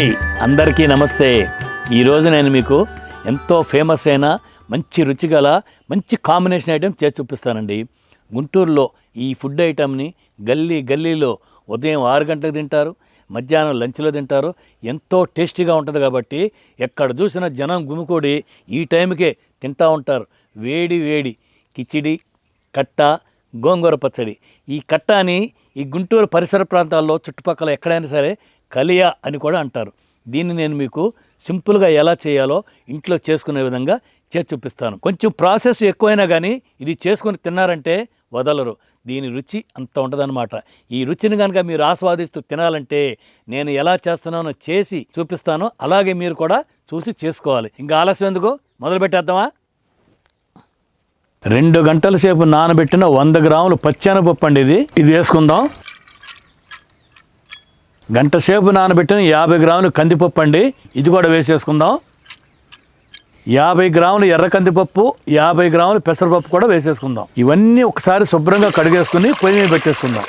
Hi అందరికీ నమస్తే. ఈరోజు నేను మీకు ఎంతో ఫేమస్ అయిన మంచి రుచిగల మంచి కాంబినేషన్ ఐటెం చేసి చూపిస్తానండి. గుంటూరులో ఈ ఫుడ్ ఐటెంని గల్లీలో ఉదయం 6 గంటలకు తింటారు, మధ్యాహ్నం లంచ్లో తింటారు. ఎంతో టేస్టీగా ఉంటుంది కాబట్టి ఎక్కడ చూసినా జనం గుమికూడి ఈ టైంకే తింటూ ఉంటారు. వేడి కిచిడి, కట్ట, గోంగూర పచ్చడి. ఈ కట్టాని ఈ గుంటూరు పరిసర ప్రాంతాల్లో చుట్టుపక్కల ఎక్కడైనా సరే కలియా అని కూడా అంటారు. దీన్ని నేను మీకు సింపుల్గా ఎలా చేయాలో ఇంట్లో చేసుకునే విధంగా చేసి చూపిస్తాను. కొంచెం ప్రాసెస్ ఎక్కువైనా కానీ ఇది చేసుకుని తిన్నారంటే వదలరు. దీని రుచి అంత ఉంటుందన్నమాట. ఈ రుచిని కనుక మీరు ఆస్వాదిస్తూ తినాలంటే నేను ఎలా చేస్తున్నానో చేసి చూపిస్తాను. అలాగే మీరు కూడా చూసి చేసుకోవాలి. ఇంకా ఆలస్యం ఎందుకు, మొదలు పెట్టేద్దామా? 2 గంటల సేపు నానబెట్టిన 100 గ్రాములు పచ్చెనపప్పు అండి. ఇది వేసుకుందాం. గంట సేపు నానబెట్టిన 50 గ్రాములు కందిపప్పు అండి. ఇది కూడా వేసేసుకుందాం. 50 గ్రాములు ఎర్ర కందిపప్పు, 50 గ్రాములు పెసరపప్పు కూడా వేసేసుకుందాం. ఇవన్నీ ఒకసారి శుభ్రంగా కడిగేసుకుని పొయ్యి మీద పెట్టేసుకుందాం.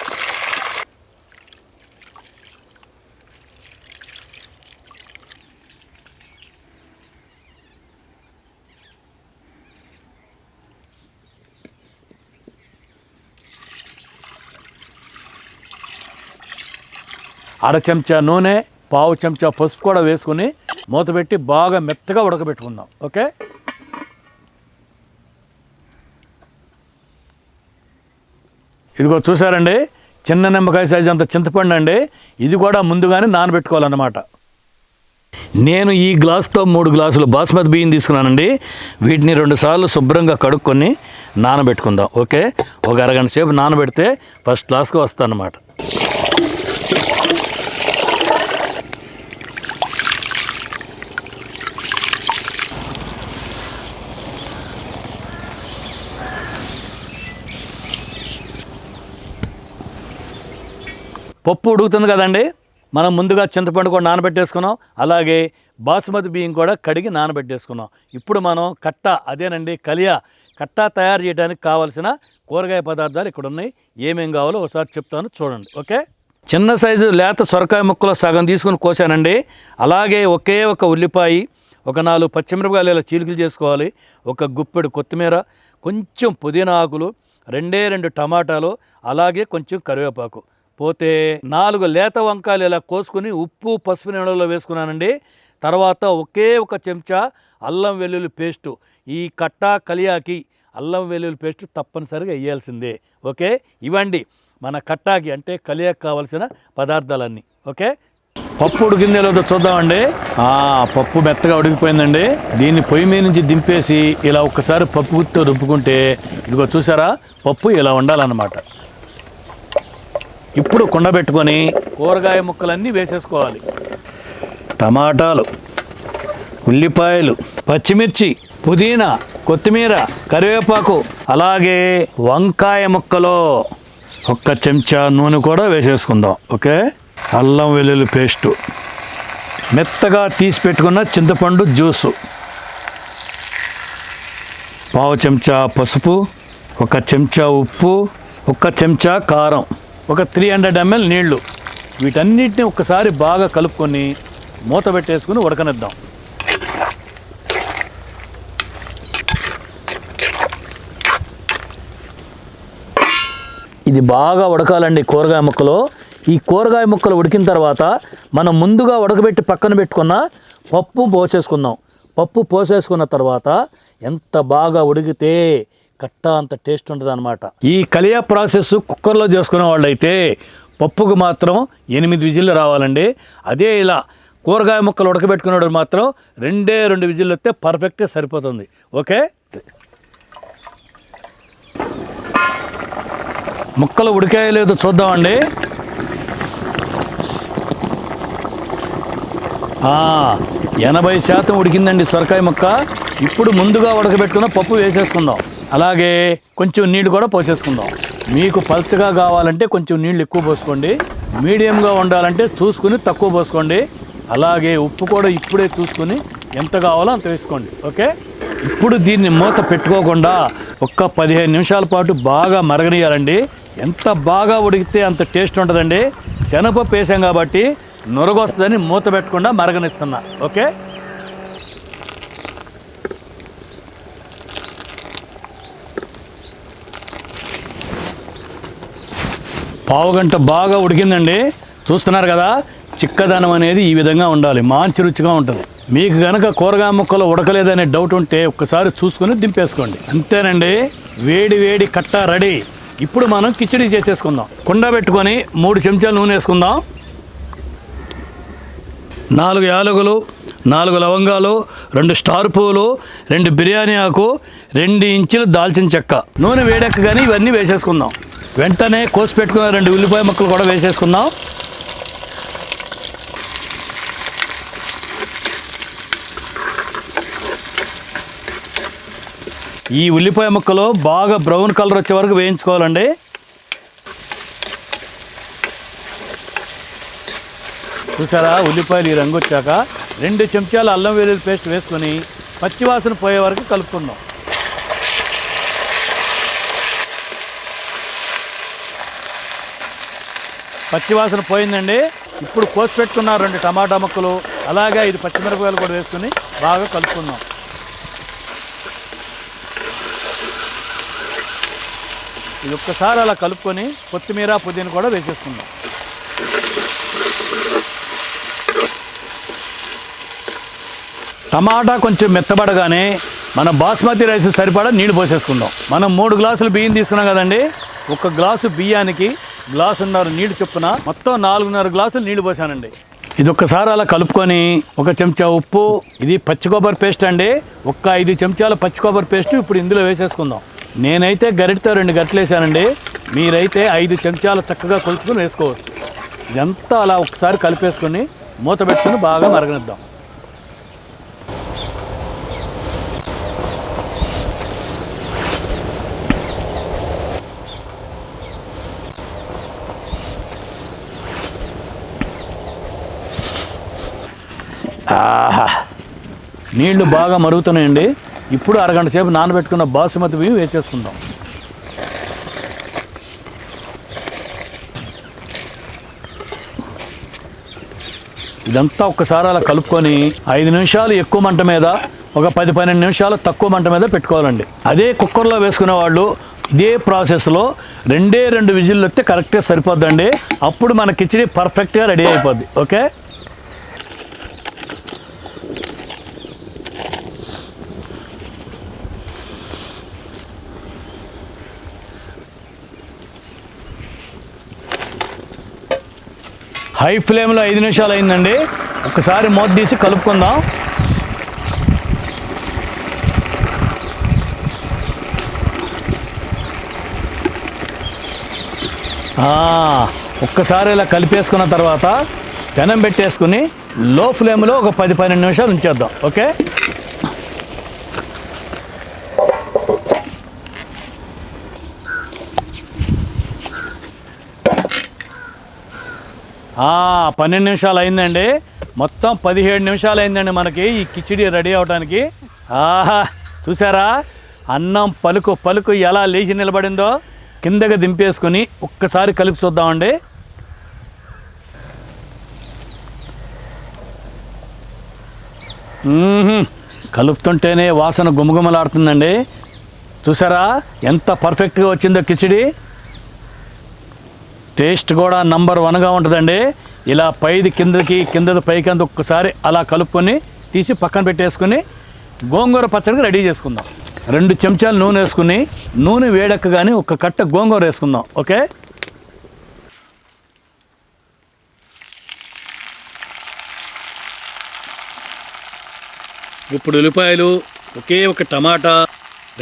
అర చెంచా నూనె, పావు చెంచా పసుపు కూడా వేసుకుని మూత పెట్టి బాగా మెత్తగా ఉడకబెట్టుకుందాం. ఓకే, ఇదిగో చూసారండి, చిన్న నిమ్మకాయ సైజు అంత చింతపండు అండి. ఇది కూడా ముందుగానే నానబెట్టుకోవాలన్నమాట. నేను ఈ గ్లాస్తో 3 గ్లాసులు బాస్మతి బియ్యం తీసుకున్నానండి. వీటిని 2 సార్లు శుభ్రంగా కడుక్కొని నానబెట్టుకుందాం. ఓకే, ఒక అరగంట సేపు నానబెడితే ఫస్ట్ క్లాస్గా వస్తుంది అన్నమాట. పప్పు ఉడుకుతుంది కదండి, మనం ముందుగా చింతపండు కూడా నానబెట్టేసుకున్నాం. అలాగే బాసుమతి బియ్యం కూడా కడిగి నానబెట్టేసుకున్నాం. ఇప్పుడు మనం కట్ట, అదేనండి కలియా కట్ట తయారు చేయడానికి కావాల్సిన కూరగాయ పదార్థాలు ఇక్కడ ఉన్నాయి. ఏమేం కావాలో ఒకసారి చెప్తాను, చూడండి. ఓకే, చిన్న సైజు లేత సొరకాయ ముక్కలు సగం తీసుకుని కోసానండి. అలాగే ఒకే ఒక ఉల్లిపాయ, ఒక 4 పచ్చిమిరపకాయలు ఇలా చీలికలు చేసుకోవాలి. ఒక గుప్పెడు కొత్తిమీర, కొంచెం పుదీనా ఆకులు, 2 టమాటాలు, అలాగే కొంచెం కరివేపాకు, పోతే 4 లేత వంకాయలు ఇలా కోసుకుని ఉప్పు పసుపు నీళ్ళలో వేసుకున్నానండి. తర్వాత ఒకే ఒక చెంచా అల్లం వెల్లుల్లి పేస్టు. ఈ కట్టా కలియాకి అల్లం వెల్లుల్లి పేస్ట్ తప్పనిసరిగా వేయాల్సిందే. ఓకే, ఇవ్వండి మన కట్టాకి అంటే కలియాకి కావాల్సిన పదార్థాలన్నీ. ఓకే, పప్పు ఉడికిందో లేదో చూద్దామండి. పప్పు మెత్తగా ఉడికిపోయిందండి. దీన్ని పొయ్యి మీద నుంచి దింపేసి ఇలా ఒక్కసారి పప్పు గుత్తితో రుబ్బుకుంటే ఇదిగో చూసారా, పప్పు ఇలా ఉండాలన్నమాట. ఇప్పుడు కుండ పెట్టుకొని కూరగాయ ముక్కలన్నీ వేసేసుకోవాలి. టమాటాలు, ఉల్లిపాయలు, పచ్చిమిర్చి, పుదీనా, కొత్తిమీర, కరివేపాకు, అలాగే వంకాయ ముక్కలు, 1 చెంచా నూనె కూడా వేసేసుకుందాం. ఓకే, అల్లం వెల్లుల్లి పేస్టు, మెత్తగా తీసి పెట్టుకున్న చింతపండు జ్యూసు, పావు చెంచా పసుపు, 1 చెంచా ఉప్పు, 1 చెంచా కారం, ఒక 300 ml నీళ్లు. వీటన్నిటిని ఒకసారి బాగా కలుపుకొని మూత పెట్టేసుకుని ఉడకనిద్దాం. ఇది బాగా ఉడకాలండి కూరగాయ ముక్కలు. ఈ కూరగాయ ముక్కలు ఉడికిన తర్వాత మనం ముందుగా ఉడకబెట్టి పక్కన పెట్టుకున్న పప్పు పోసేసుకుందాం. పప్పు పోసేసుకున్న తర్వాత ఎంత బాగా ఉడికితే కట్ట అంత టేస్ట్ ఉంటుంది అనమాట. ఈ కలియా ప్రాసెస్ కుక్కర్లో చేసుకునే వాళ్ళు అయితే పప్పుకు మాత్రం 8 విజిల్లు రావాలండి. అదే ఇలా కూరగాయ ముక్కలు ఉడకబెట్టుకునేవాడు మాత్రం 2 విజిల్లు వస్తే పర్ఫెక్ట్గా సరిపోతుంది. ఓకే, ముక్కలు ఉడికాయో లేదో చూద్దామండి. 80% ఉడికిందండి సొరకాయ ముక్క. ఇప్పుడు ముందుగా ఉడకబెట్టుకున్న పప్పు వేసేసుకుందాం. అలాగే కొంచెం నీళ్ళు కూడా పోసేసుకుందాం. మీకు పల్చగా కావాలంటే కొంచెం నీళ్ళు ఎక్కువ పోసుకోండి, మీడియంగా ఉండాలంటే చూసుకుని తక్కువ పోసుకోండి. అలాగే ఉప్పు కూడా ఇప్పుడే చూసుకుని ఎంత కావాలో అంత వేసుకోండి. ఓకే, ఇప్పుడు దీన్ని మూత పెట్టుకోకుండా ఒక్క 15 నిమిషాల పాటు బాగా మరగనియాలండి. ఎంత బాగా ఉడికితే అంత టేస్ట్ ఉంటుందండి. శనగపప్పు వేసాం కాబట్టి నొరగొస్తుందని మూత పెట్టకుండా మరగనిస్తున్నా. ఓకే, పావుగంట బాగా ఉడికిందండి. చూస్తున్నారు కదా, చిక్కదనం అనేది ఈ విధంగా ఉండాలి, మంచి రుచిగా ఉంటుంది. మీకు కనుక కూరగాయ ముక్కలు ఉడకలేదనే డౌట్ ఉంటే ఒక్కసారి చూసుకొని దింపేసుకోండి. అంతేనండి, వేడి వేడి కట్ట రెడీ. ఇప్పుడు మనం కిచిడి చేసేసుకుందాం. కుండ పెట్టుకొని 3 చెంచాలు నూనె వేసుకుందాం. 4 యాలకులు, 4 లవంగాలు, 2 స్టార్ పువ్వులు, 2 బిర్యానీ ఆకు, 2 ఇంచులు దాల్చిన చెక్క. నూనె వేడెక్కగానే ఇవన్నీ వేసేసుకుందాం. వెంటనే కోసి పెట్టుకున్న 2 ఉల్లిపాయ ముక్కలు కూడా వేసేసుకుందాం. ఈ ఉల్లిపాయ ముక్కలు బాగా బ్రౌన్ కలర్ వచ్చే వరకు వేయించుకోవాలండి. చూసారా, ఉల్లిపాయలు ఈ రంగు వచ్చాక 2 చెంచాలు అల్లం వెల్లుల్లి పేస్ట్ వేసుకొని పచ్చివాసన పోయే వరకు కలుపుకుందాం. పచ్చివాసన పోయిందండి. ఇప్పుడు కోసి పెట్టుకున్న 2 టమాటా ముక్కలు, అలాగే 5 పచ్చిమిరపకాయలు కూడా వేసుకొని బాగా కలుపుకుందాం. ఇది ఒక్కసారి అలా కలుపుకొని కొత్తిమీర పుదీనా కూడా వేసేసుకుందాం. టమాటా కొంచెం మెత్తబడగానే మన బాస్మతి రైస్ సరిపడా నీళ్ళు పోసేసుకుందాం. మనం 3 గ్లాసులు బియ్యం తీసుకున్నాం కదండి. 1 గ్లాసు బియ్యానికి గ్లాసున్నర నీళ్ళు చొప్పున మొత్తం 4.5 గ్లాసులు నీళ్లు పోసానండి. ఇది ఒక్కసారి అలా కలుపుకొని 1 చెంచా ఉప్పు, ఇది పచ్చి కొబ్బరి పేస్ట్ అండి, 5 చెంచాల పచ్చి కొబ్బరి పేస్ట్ ఇప్పుడు ఇందులో వేసేసుకుందాం. నేనైతే గరిటతో 2 గరిటెలు వేసానండి, మీరైతే 5 చెంచాలు చక్కగా కొలుచుకొని వేసుకోవచ్చు. ఇదంతా అలా ఒకసారి కలిపేసుకొని మూత పెట్టుకుని బాగా మరగనిద్దాం. నీళ్లు బాగా మరుగుతున్నాయండి. ఇప్పుడు అరగంట సేపు నానబెట్టుకున్న బాసుమతి బియ్యం వేసేసుకుందాం. ఇదంతా ఒక్కసారి అలా కలుపుకొని 5 నిమిషాలు ఎక్కువ మంట మీద, ఒక 10-12 నిమిషాలు తక్కువ మంట మీద పెట్టుకోవాలండి. అదే కుక్కర్లో వేసుకునే వాళ్ళు ఇదే ప్రాసెస్లో 2 విజిల్లు వస్తే కరెక్ట్గా సరిపోద్దండి. అప్పుడు మన కిచిడి పర్ఫెక్ట్గా రెడీ అయిపోద్ది. ఓకే, హై ఫ్లేమ్లో 5 నిమిషాలు అయిందండి. ఒకసారి మూత తీసి కలుపుకుందాం. ఒక్కసారి ఇలా కలిపేసుకున్న తర్వాత పెనం పెట్టేసుకుని లో ఫ్లేమ్లో ఒక 10-12 నిమిషాలు ఉంచేద్దాం. ఓకే, 12 నిమిషాలు అయిందండి. మొత్తం 17 నిమిషాలు అయిందండి మనకి ఈ కిచిడి రెడీ అవడానికి. చూసారా, అన్నం పలుకు పలుకు ఎలా లేచి నిలబడిందో. కిందకి దింపేసుకొని ఒక్కసారి కలిపి చూద్దామండి. కలుపుతుంటేనే వాసన గుమగుమలాడుతుందండి. చూసారా ఎంత పర్ఫెక్ట్గా వచ్చిందో కిచిడి. టేస్ట్ కూడా నంబర్ 1గా ఉంటుందండి. ఇలా పైది కిందకి, కిందది పైకి అంత ఒక్కసారి అలా కలుపుకొని తీసి పక్కన పెట్టేసుకుని గోంగూర పచ్చడికి రెడీ చేసుకుందాం. 2 చెంచాలు నూనె వేసుకుని నూనె వేడెక్కగానే 1 కట్ట గోంగూర వేసుకుందాం. ఓకే, ఇప్పుడు ఉల్లిపాయలు, ఒకే 1 టమాటా,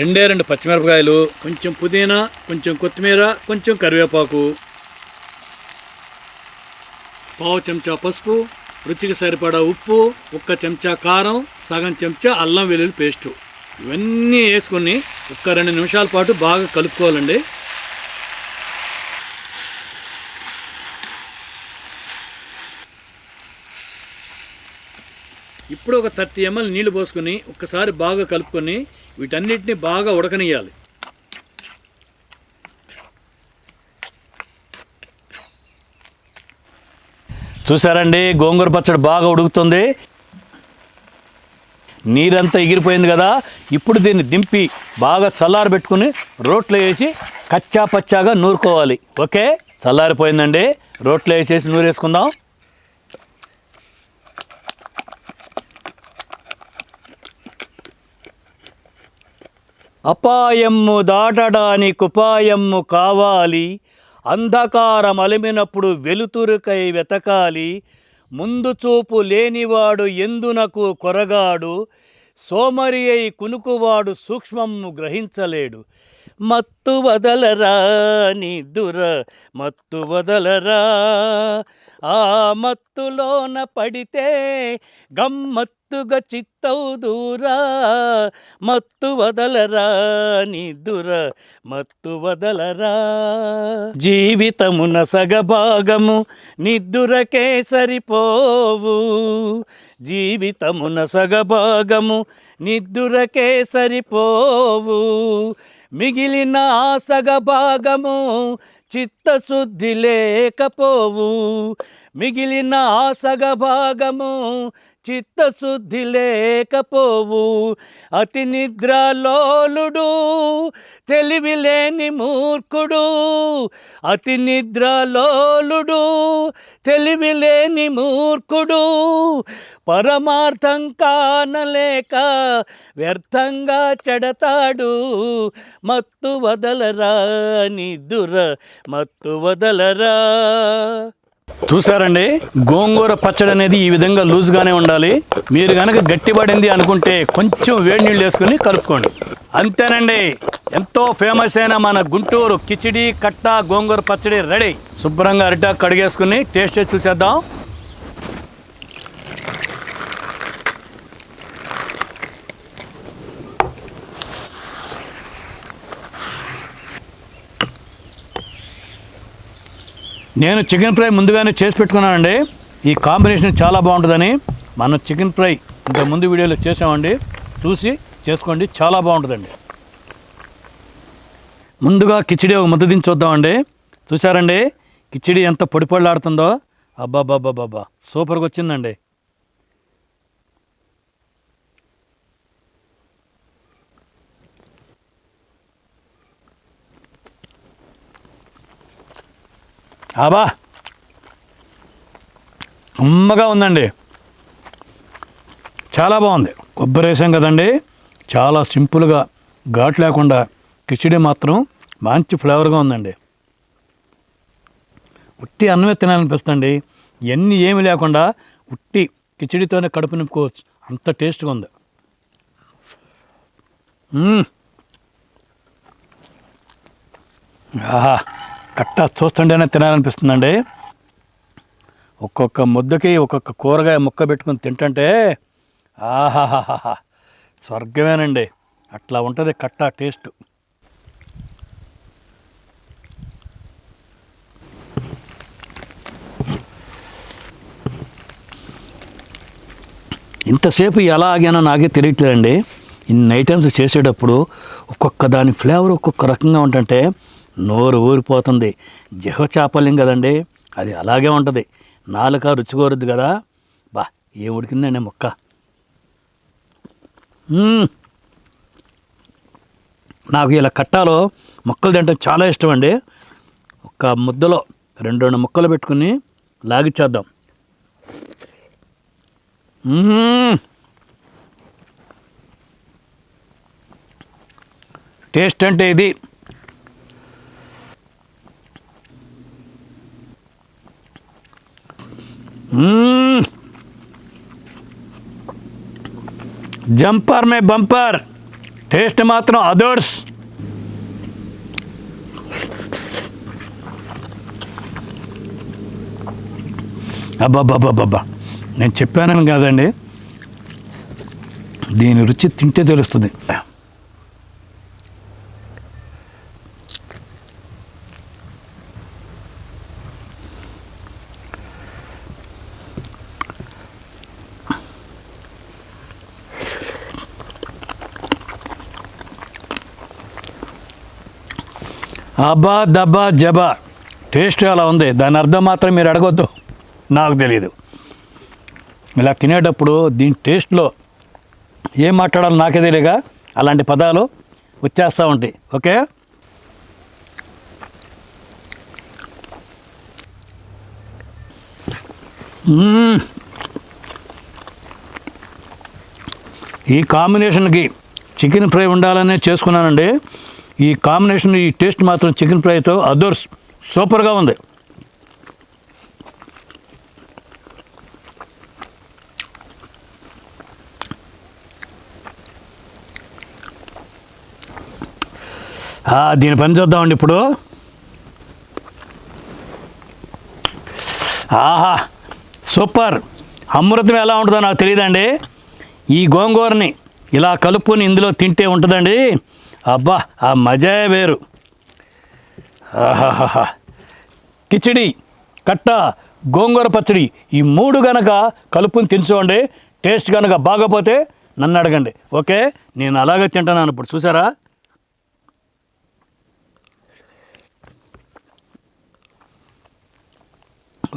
2 పచ్చిమిరపకాయలు, కొంచెం పుదీనా, కొంచెం కొత్తిమీర, కొంచెం కరివేపాకు, 1/2 చెంచా పసుపు, రుచికి సరిపడా ఉప్పు, 1 చెంచా కారం, సగం చెంచా అల్లం వెల్లుల్లి పేస్టు, ఇవన్నీ వేసుకొని 2 నిమిషాల పాటు బాగా కలుపుకోవాలండి. ఇప్పుడు ఒక 30 ml నీళ్లు పోసుకొని ఒక్కసారి బాగా కలుపుకొని వీటన్నిటిని బాగా ఉడకనియాలి. చూసారండి, గోంగూర పచ్చడి బాగా ఉడుకుతుంది, నీరంతా ఎగిరిపోయింది కదా. ఇప్పుడు దీన్ని దింపి బాగా చల్లారబెట్టుకుని రోట్లో వేసి కచ్చా పచ్చాగా నూరుకోవాలి. ఓకే, చల్లారిపోయిందండి, రోట్లో వేసేసి నూరేసుకుందాం. అపాయమ్ము దాటడానికి ఉపాయమ్ము కావాలి, అంధకారం అలిమినప్పుడు వెలుతురుకై వెతకాలి, ముందు చూపు లేనివాడు ఎందునకు కొరగాడు, సోమరి అయి కునుకువాడు సూక్ష్మము గ్రహించలేడు. మత్తు వదలరా నిద్దుర మత్తు వదలరా, ఆ మత్తులోన పడితే గమ్మత్తుగా చిత్తవుదూరా, మత్తు వదలరా నిద్దుర మత్తు వదలరా. జీవితమున సగభాగము నిద్దురకే సరిపోవు, జీవితమున సగభాగము నిద్దురకే సరిపోవు, మిగిలిన ఆ సగభాగము చిత్తశుద్ధి లేకపోవు, మిగిలిన ఆ సగభాగము చిత్తశుద్ధి లేకపోవు. అతి నిద్రలోలుడు తెలివిలేని మూర్ఖుడు, అతి నిద్రలోలుడు తెలివిలేని మూర్ఖుడు, పరమార్థం కానలేక వ్యర్థంగా చెడతాడు, మత్తు వదలరా నిద్దుర మత్తు వదలరా. చూసారండి, గోంగూర పచ్చడి అనేది ఈ విధంగా లూజ్గానే ఉండాలి. మీరు కనుక గట్టిపడింది అనుకుంటే కొంచెం వేడి నీళ్ళు వేసుకుని కలుపుకోండి. అంతేనండి, ఎంతో ఫేమస్ అయిన మన గుంటూరు కిచిడి కట్ట గోంగూర పచ్చడి రెడీ. శుభ్రంగా అరిటాకు కడిగేసుకుని టేస్ట్ చేసి చూసేద్దాం. నేను చికెన్ ఫ్రై ముందుగానే చేసి పెట్టుకున్నానండి. ఈ కాంబినేషన్ చాలా బాగుంటుందని మనం చికెన్ ఫ్రై ఇంత ముందు వీడియోలో చేసామండి, చూసి చేసుకోండి, చాలా బాగుంటుందండి. ముందుగా కిచిడి ఒక ముద్ద దించి చూద్దామండి. చూసారండి, కిచిడి ఎంత పొడి పొడిలాడుతుందో, అబ్బాబ్బాబ్బాబ్బా సూపర్గా వచ్చిందండి. ఆబా అమ్మగా ఉందండి, చాలా బాగుంది. కొబ్బరి వేసాం కదండి, చాలా సింపుల్గా ఘాటు లేకుండా కిచిడి మాత్రం మంచి ఫ్లేవర్గా ఉందండి. ఉట్టి అన్నమే తినాలనిపిస్తుంది. ఇవన్నీ ఏమి లేకుండా ఉట్టి కిచిడితోనే కడుపు నింపుకోవచ్చు, అంత టేస్ట్గా ఉంది. ఆహా, కట్ట చూస్తుంటేనే తినాలనిపిస్తుందండి. ఒక్కొక్క ముద్దకి ఒక్కొక్క కూరగాయ ముక్క పెట్టుకుని తింటుంటే ఆహాహాహా స్వర్గమేనండి. అట్లా ఉంటుంది కట్ట టేస్ట్. ఇంతసేపు ఎలా ఆగానో నాకే తెలియట్లేదండి. ఇన్ని ఐటమ్స్ చేసేటప్పుడు ఒక్కొక్క దాని ఫ్లేవర్ ఒక్కొక్క రకంగా ఉంటుంటే నోరు ఊరిపోతుంది. జిహ్వ చాపల్యం కదండి, అది అలాగే ఉంటుంది. నాలుక రుచి కోరుద్ది కదా. బా ఏం ఉడికిందండి ముక్క. నాకు ఇలా కట్టాలో ముక్కలు తింటే చాలా ఇష్టం అండి. ఒక ముద్దలో రెండు ముక్కలు పెట్టుకుని లాగిచ్చేద్దాం. టేస్ట్ అంటే ఇది. జంపర్ మే బంపర్, టేస్ట్ మాత్రం అదర్స్. అబ్బాబ్బాబ్బాబ్బా, నేను చెప్పానని కాదండి, దీని రుచి తింటే తెలుస్తుంది. అబ్బా దబ్బా జబా, టేస్ట్ అలా ఉంది. దాని అర్థం మాత్రం మీరు అడగొద్దు. నాకు తెలియదు. ఇలా తినేటప్పుడు దీని టేస్ట్లో ఏం మాట్లాడాలో నాకే తెలియక అలాంటి పదాలు వచ్చేస్తూ ఉంటాయి. ఓకే, ఈ కాంబినేషన్కి చికెన్ ఫ్రై ఉండాలనే చేసుకున్నానండి. ఈ కాంబినేషన్, ఈ టేస్ట్ మాత్రం చికెన్ ఫ్రైతో అదర్స్ సూపర్గా ఉంది. దీని పని చూద్దామండి ఇప్పుడు. ఆహా, సూపర్! అమృతం ఎలా ఉంటుందో నాకు తెలియదండి. ఈ గోంగూరని ఇలా కలుపుకొని ఇందులో తింటే ఉంటుందండి, అబ్బా ఆ మజా వేరు. ఆహాహా, కిచిడి, కట్ట, గోంగూర పచ్చడి ఈ 3 గనక కలుపుని తినచూడండి. టేస్ట్ కనుక బాగపోతే నన్ను అడగండి. ఓకే, నేను అలాగే తింటున్నాను ఇప్పుడు. చూసారా?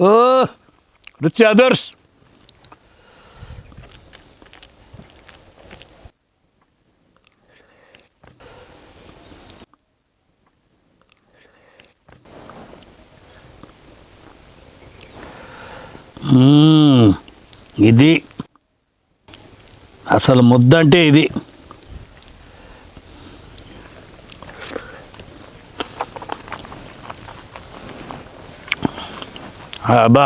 ఓ రుచి అదర్స్. ఇది అసలు ముద్ద అంటే ఇది. అబ్బా,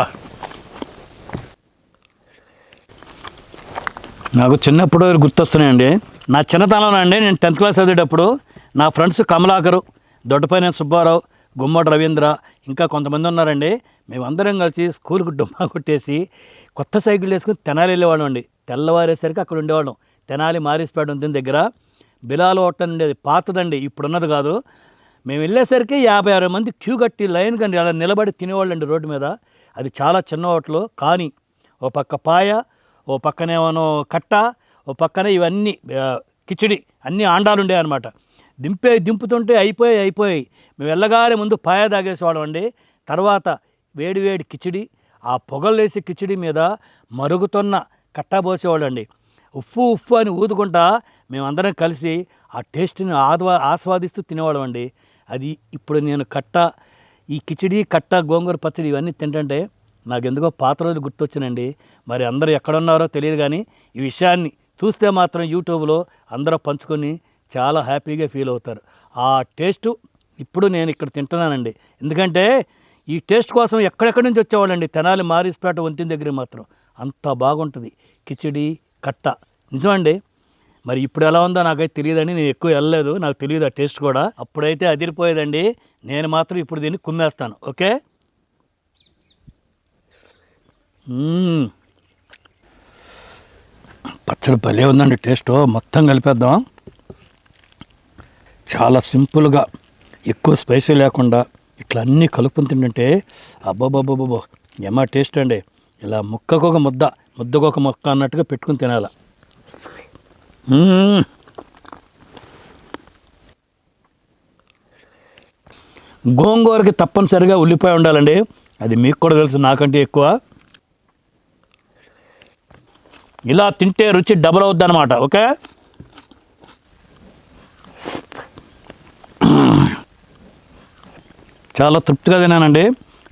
నాకు చిన్నప్పుడు గుర్తొస్తున్నాయండి. నా చిన్నతనంలో అండి, నేను 10th క్లాస్ చదివేటప్పుడు నా ఫ్రెండ్స్ కమలాకరు, దొడ్డపైన సుబ్బారావు, గుమ్మడి రవీంద్ర, ఇంకా కొంతమంది ఉన్నారండి. మేమందరం కలిసి స్కూల్కి డుమ్మా కొట్టేసి కొత్త సైకిల్ వేసుకుని తెనాలి వెళ్ళేవాళ్ళం అండి. తెల్లవారేసరికి అక్కడ ఉండేవాళ్ళం. తెనాలి మారిస్పేట ఉంటుంది దగ్గర బిలాల్ హోటల్ ఉండేది, పాతదండి, ఇప్పుడున్నది కాదు. మేము వెళ్ళేసరికి 50-60 మంది క్యూ కట్టి లైన్ కండి అలా నిలబడి తినేవాళ్ళండి రోడ్డు మీద. అది చాలా చిన్న హోటలు, కానీ ఓ పక్క పాయ, ఓ పక్కనేమో కట్ట, ఓ పక్కనే ఇవన్నీ కిచిడి, అన్నీ ఆండాలు ఉండేవన్నమాట. దింపుతుంటే అయిపోయాయి. మేము వెళ్ళగానే ముందు పాయ తాగేసేవాళ్ళం అండి. తర్వాత వేడి కిచిడి, ఆ పొగలేసి కిచిడి మీద మరుగుతున్న కట్టా పోసేవాళ్ళు అండి. ఉప్పు అని ఊదుకుంటా మేమందరం కలిసి ఆ టేస్ట్ని ఆస్వాదిస్తూ తినేవాళ్ళం అండి. అది ఇప్పుడు నేను ఈ కిచిడి, కట్ట, గోంగూర పచ్చడి ఇవన్నీ తింటుంటే నాకు ఎందుకో పాత రోజులు గుర్తొచ్చినండి. మరి అందరూ ఎక్కడున్నారో తెలియదు, కానీ ఈ విషయాన్ని చూస్తే మాత్రం యూట్యూబ్లో అందరూ పంచుకొని చాలా హ్యాపీగా ఫీల్ అవుతారు. ఆ టేస్టు ఇప్పుడు నేను ఇక్కడ తింటున్నానండి. ఎందుకంటే ఈ టేస్ట్ కోసం ఎక్కడెక్కడి నుంచి వచ్చేవాళ్ళండి. తెనాలి మారిస్పేట వంతెన దగ్గర మాత్రం అంత బాగుంటుంది కిచిడి, కట్ట. నిజమండి. మరి ఇప్పుడు ఎలా ఉందో నాకైతే తెలియదండి, నేను ఎక్కువ వెళ్ళలేదు, నాకు తెలియదు ఆ టేస్ట్ కూడా. అప్పుడైతే అదిరిపోయేదండి. నేను మాత్రం ఇప్పుడు దీన్ని కుమ్మేస్తాను. ఓకే, పచ్చడి భలే ఉందండి. టేస్ట్ మొత్తం కలిపేద్దాం. చాలా సింపుల్గా, ఎక్కువ స్పైసీ లేకుండా ఇట్లా అన్నీ కలుపుని తింటుంటే అబ్బబ్బబ్బబ్బో ఏమా టేస్ట్ అండి. ఇలా ముక్కకొక ముద్దకొక ముక్క అన్నట్టుగా పెట్టుకుని తినాల. గోంగూరకి తప్పనిసరిగా ఉల్లిపాయ ఉండాలండి. అది మీకు కూడా తెలుసు, నాకంటే ఎక్కువ. ఇలా తింటే రుచి డబుల్ అవుద్ది అనమాట. ఓకే, చాలా తృప్తిగా తినానండి.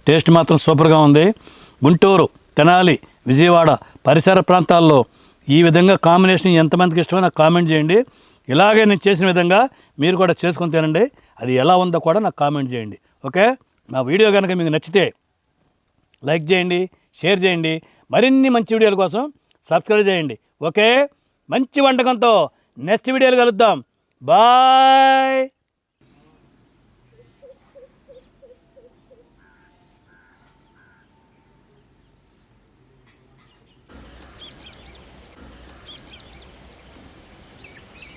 టేస్ట్ మాత్రం సూపర్గా ఉంది. గుంటూరు, తెనాలి, విజయవాడ పరిసర ప్రాంతాల్లో ఈ విధంగా కాంబినేషన్ ఎంతమందికి ఇష్టమో నాకు కామెంట్ చేయండి. ఇలాగే నేను చేసిన విధంగా మీరు కూడా చేసుకొని తినండి. అది ఎలా ఉందో కూడా నాకు కామెంట్ చేయండి. ఓకే, నా వీడియో కనుక మీకు నచ్చితే లైక్ చేయండి, షేర్ చేయండి. మరిన్ని మంచి వీడియోల కోసం సబ్స్క్రైబ్ చేయండి. ఓకే, మంచి వంటకంతో నెక్స్ట్ వీడియోలు కలుద్దాం. బాయ్.